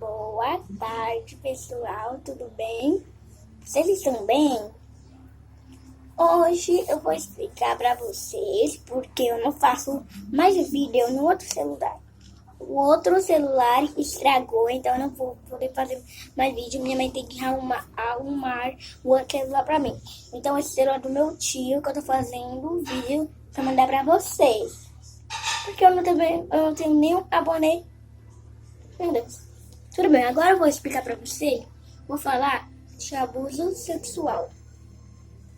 Boa tarde, pessoal, tudo bem? Vocês estão bem? Hoje eu vou explicar para vocês porque eu não faço mais vídeo no outro celular. O outro celular estragou, então eu não vou poder fazer mais vídeo. Minha mãe tem que arrumar o outro celular para mim. Então esse celular é do meu tio que eu tô fazendo vídeo para mandar para vocês. Porque eu não tenho nenhum abonê. Meu Deus. Tudo bem, agora eu vou explicar pra você. Vou falar de abuso sexual.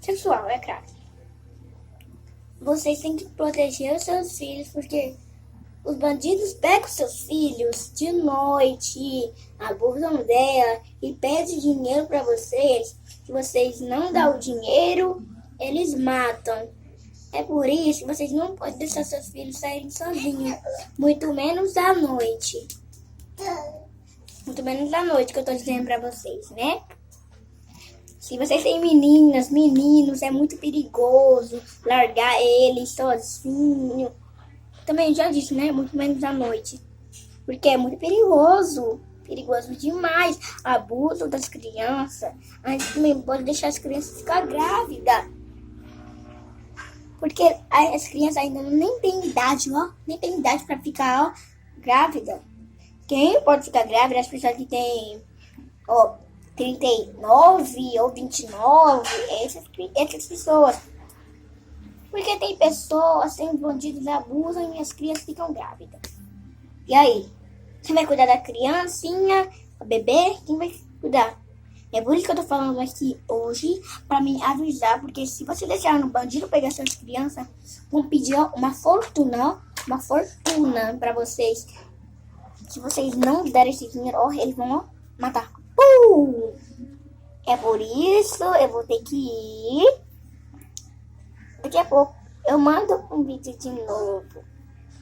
Sexual, é claro. Vocês têm que proteger os seus filhos, porque os bandidos pegam seus filhos de noite, abusam dela e pedem dinheiro pra vocês. Se vocês não dão o dinheiro, eles matam. É por isso que vocês não podem deixar seus filhos saírem sozinhos, muito menos à noite. Muito menos à noite que eu tô dizendo pra vocês, né? Se vocês têm meninas, meninos, é muito perigoso largar eles sozinho. Também já disse, né? Muito menos à noite. Porque é muito perigoso. Perigoso demais. Abuso das crianças. A gente também pode deixar as crianças ficar grávidas. Porque as crianças ainda nem têm idade, ó. Nem tem idade pra ficar, ó, grávida. Quem pode ficar grávida? As pessoas que têm, ó, 39 ou 29, essas pessoas. Porque tem pessoas, tem bandidos abusam e as crianças ficam grávidas. E aí? Quem vai cuidar da criancinha, a bebê? Quem vai cuidar? É por isso que eu tô falando aqui hoje, pra me avisar, porque se você deixar no bandido pegar suas crianças, vão pedir uma fortuna pra vocês. Se vocês não derem esse dinheiro, ó, eles vão, ó, matar. É por isso eu vou ter que ir. Daqui a pouco eu mando um vídeo de novo.